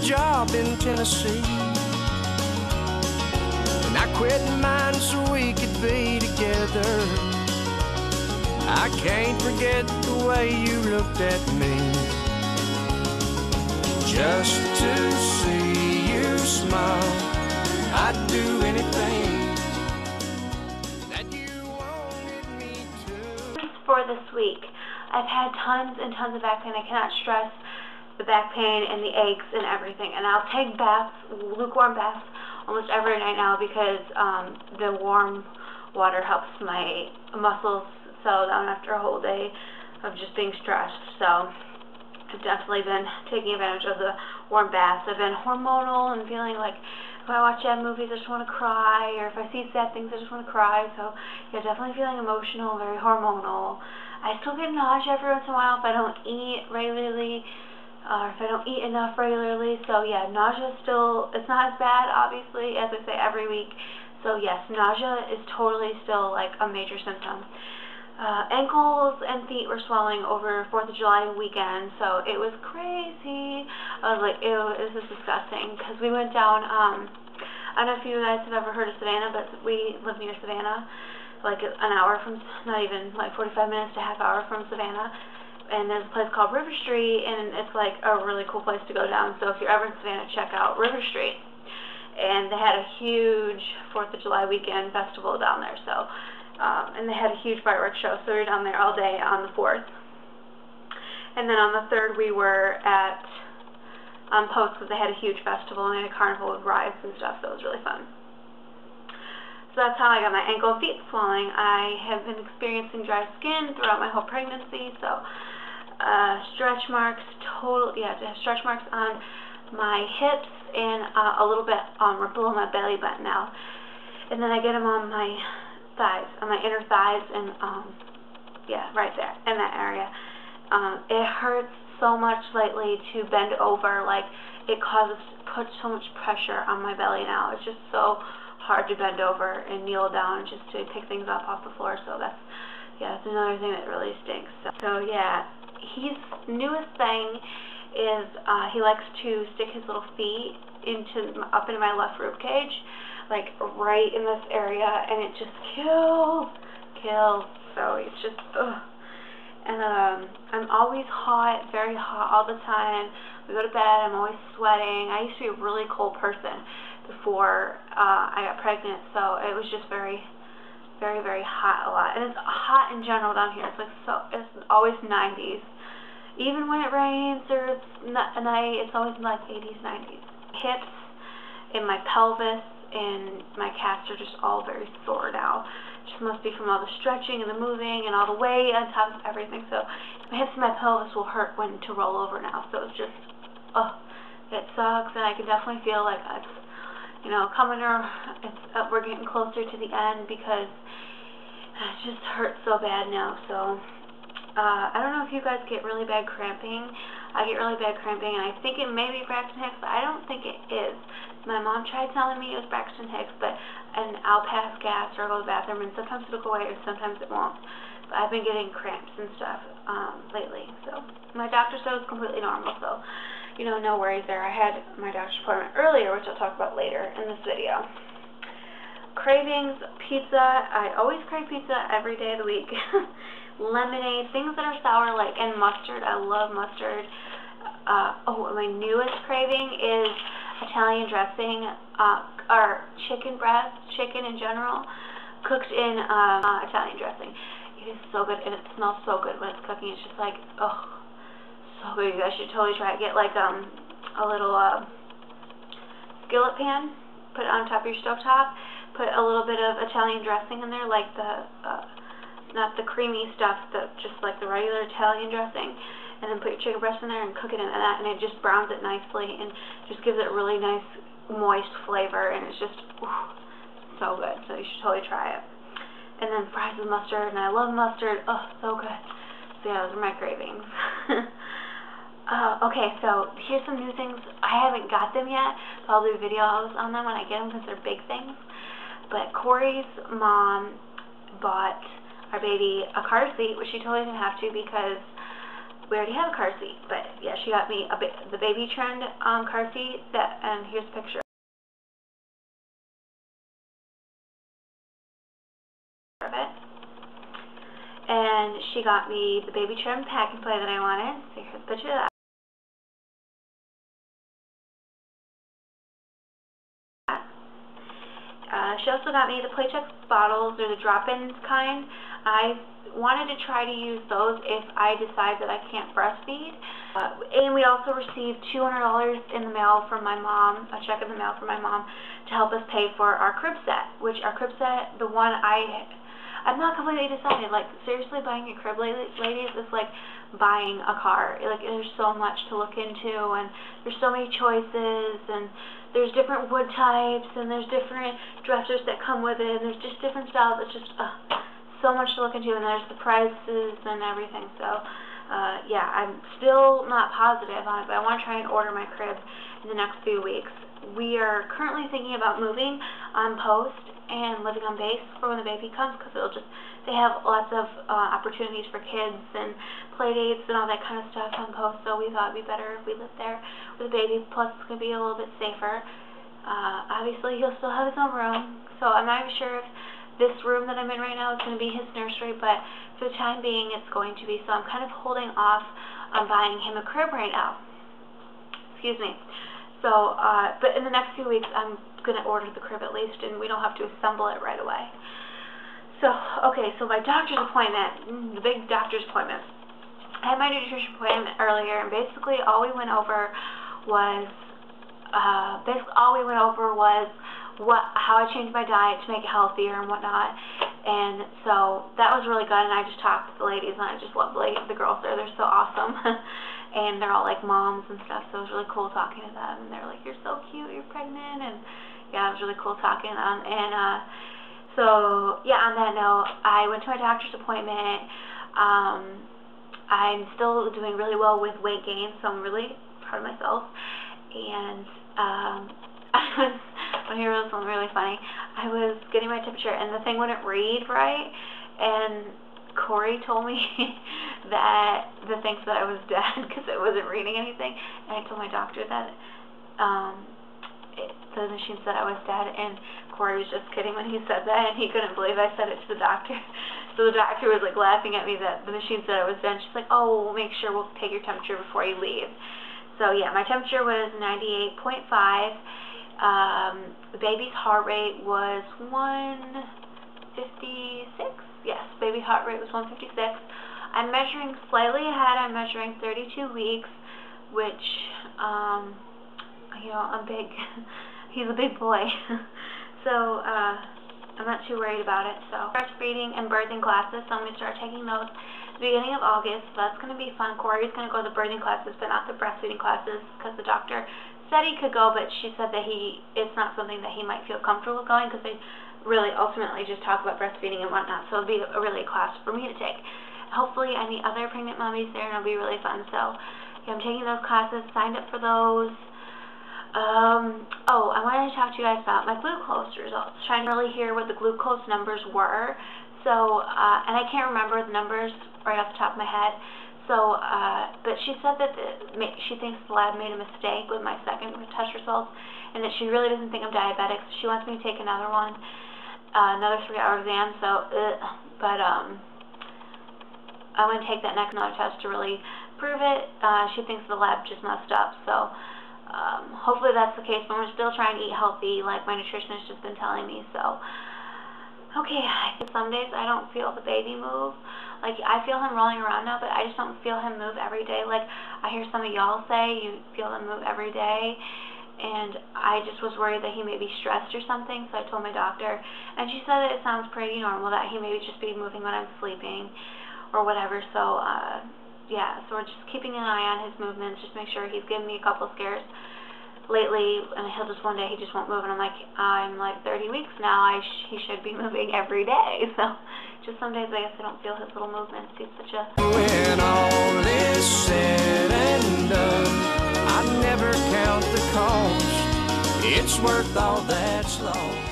job in Tennessee, and I quit mine so we could be together. I can't forget the way you looked at me, just to see you smile. I'd do anything that you wanted me to. For this week, I've had tons and tons of back pain. I cannot stress the back pain and the aches and everything. And I'll take baths, lukewarm baths, almost every night now because the warm water helps my muscles settle down after a whole day of just being stressed. So I've definitely been taking advantage of the warm baths. I've been hormonal and feeling like if I watch sad movies I just want to cry, or if I see sad things I just want to cry. So yeah, definitely feeling emotional, very hormonal. I still get nausea every once in a while if I don't eat regularly, or if I don't eat enough regularly. So yeah, nausea still, it's not as bad obviously as I say every week. So yes, nausea is totally still like a major symptom. Ankles and feet were swelling over 4th of July weekend, so it was crazy. I was like, ew, this is disgusting, because we went down, I don't know if you guys have ever heard of Savannah, but we live near Savannah, like an hour from, not even, like 45 minutes to a half hour from Savannah, and there's a place called River Street, and it's like a really cool place to go down. So if you're ever in Savannah, check out River Street. And they had a huge 4th of July weekend festival down there, so and they had a huge fireworks show, so we were down there all day on the 4th. And then on the 3rd we were at Post, because they had a huge festival and they had a carnival with rides and stuff, so it was really fun. So that's how I got my ankle and feet swelling. I have been experiencing dry skin throughout my whole pregnancy, so stretch marks, stretch marks on my hips and a little bit below my belly button now. And then I get them on my thighs, on my inner thighs, and yeah, right there in that area. It hurts so much lately to bend over. Like, it puts so much pressure on my belly now. It's just so hard to bend over and kneel down just to pick things up off the floor. So that's another thing that really stinks. So yeah, his newest thing is he likes to stick his little feet up into my left rib cage, like right in this area, and it just kills. So it's just ugh. And I'm always hot, very hot all the time. We go to bed, I'm always sweating. I used to be a really cold person before I got pregnant, so it was just very, very, very hot a lot. And it's hot in general down here. It's like it's always 90s. Even when it rains or it's night, it's always like 80s, 90s. Hips and my pelvis and my calves are just all very sore now. It just must be from all the stretching and the moving and all the weight on top of everything. So my hips and my pelvis will hurt to roll over now. So it's just, it sucks, and I can definitely feel like it's, we're getting closer to the end because it just hurts so bad now. So I don't know if you guys get really bad cramping. I get really bad cramping, and I think it may be Braxton Hicks, but I don't think it is. My mom tried telling me it was Braxton Hicks, and I'll pass gas or go to the bathroom, and sometimes it'll go away, or sometimes it won't. But I've been getting cramps and stuff lately. So my doctor said it was completely normal, so no worries there. I had my doctor's appointment earlier, which I'll talk about later in this video. Cravings, pizza. I always crave pizza every day of the week. Lemonade, things that are sour, and mustard. I love mustard. My newest craving is Italian dressing, or chicken breast, chicken in general, cooked in Italian dressing. It is so good, and it smells so good when it's cooking. It's just like, oh, so good. You guys should totally try it. Get a little skillet pan, put it on top of your stovetop, put a little bit of Italian dressing in there, like not the creamy stuff, just like the regular Italian dressing, and then put your chicken breast in there and cook it in that, and it just browns it nicely and just gives it a really nice moist flavor, and it's just so good. So you should totally try it. And then fries with mustard, and I love mustard. Oh, so good. So yeah, those are my cravings. Okay, so here's some new things. I haven't got them yet, so I'll do videos on them when I get them because they're big things. But Corey's mom bought our baby a car seat, which she totally didn't have to because we already have a car seat. But yeah, she got me the baby trend car seat, and here's a picture of it. And she got me the baby trim packing play that I wanted. So here's a picture of that. She also got me the Playtex bottles, or the drop-ins kind. I wanted to try to use those if I decide that I can't breastfeed. And we also received $200 in the mail from my mom, a check in the mail from my mom, to help us pay for our crib set, which our crib set, the one I'm not completely decided. Like, seriously, buying a crib, ladies, is like buying a car. Like, there's so much to look into, and there's so many choices, and there's different wood types, and there's different dressers that come with it, and there's just different styles. It's just so much to look into, and there's the prices and everything. So, yeah, I'm still not positive on it, but I want to try and order my crib in the next few weeks. We are currently thinking about moving on post and living on base for when the baby comes, because they have lots of opportunities for kids and play dates and all that kind of stuff on post, so we thought it'd be better if we lived there with the baby, plus it's going to be a little bit safer. Obviously, he'll still have his own room, so I'm not even sure if this room that I'm in right now is going to be his nursery, but for the time being, it's going to be, so I'm kind of holding off on buying him a crib right now. Excuse me. So, but in the next few weeks, I'm going to order the crib at least, and we don't have to assemble it right away. So, okay, so my doctor's appointment, the big doctor's appointment. I had my nutrition appointment earlier, and basically all we went over was, how I changed my diet to make it healthier and whatnot. And so that was really good, and I just talked to the ladies, and I just love the girls there. They're so awesome. And they're all like moms and stuff, so it was really cool talking to them. And they're like, "You're so cute, you're pregnant," and yeah, it was really cool talking to them. And so yeah, on that note, I went to my doctor's appointment. I'm still doing really well with weight gain, so I'm really proud of myself. And when he wrote something really funny, I was getting my temperature, and the thing wouldn't read right, and Corey told me that the thing said I was dead because it wasn't reading anything, and I told my doctor that the machine said I was dead, and Corey was just kidding when he said that, and he couldn't believe I said it to the doctor. So the doctor was like laughing at me that the machine said I was dead. She's like, "Oh, we'll make sure we'll take your temperature before you leave." So yeah, my temperature was 98.5. The baby's heart rate was 156. Yes, baby heart rate was 156. I'm measuring slightly ahead. I'm measuring 32 weeks, which, you know, I'm big. He's a big boy. So, I'm not too worried about it. So, breastfeeding and birthing classes, so I'm going to start taking those at the beginning of August. So that's going to be fun. Corey's going to go to the birthing classes, but not the breastfeeding classes, because the doctor said he could go, but she said that it's not something that he might feel comfortable going, because they really ultimately just talk about breastfeeding and whatnot, so it'll be really a class for me to take. Hopefully I meet other pregnant mommies there, and it'll be really fun. So yeah, I'm taking those classes, signed up for those. Oh, I wanted to talk to you guys about my glucose results. Trying to really hear what the glucose numbers were. So, and I can't remember the numbers right off the top of my head. So, but she said that she thinks the lab made a mistake with my second test results, and that she really doesn't think I'm diabetic. So she wants me to take another one. Another 3-hour exam, so, but, I'm going to take that next another test to really prove it. She thinks the lab just messed up, so, hopefully that's the case, but we're still trying to eat healthy, like my nutritionist has been telling me, so, okay, some days I don't feel the baby move. Like, I feel him rolling around now, but I just don't feel him move every day. Like, I hear some of y'all say you feel him move every day. And I just was worried that he may be stressed or something, so I told my doctor. And she said that it sounds pretty normal, that he may just be moving when I'm sleeping or whatever. So, yeah, so we're just keeping an eye on his movements, just make sure he's given me a couple scares lately. And he'll just one day, he just won't move. And I'm like 30 weeks now, he should be moving every day. So, just some days I guess I don't feel his little movements. He's such a... When all is said and done, I never count the cost. It's worth all that's lost.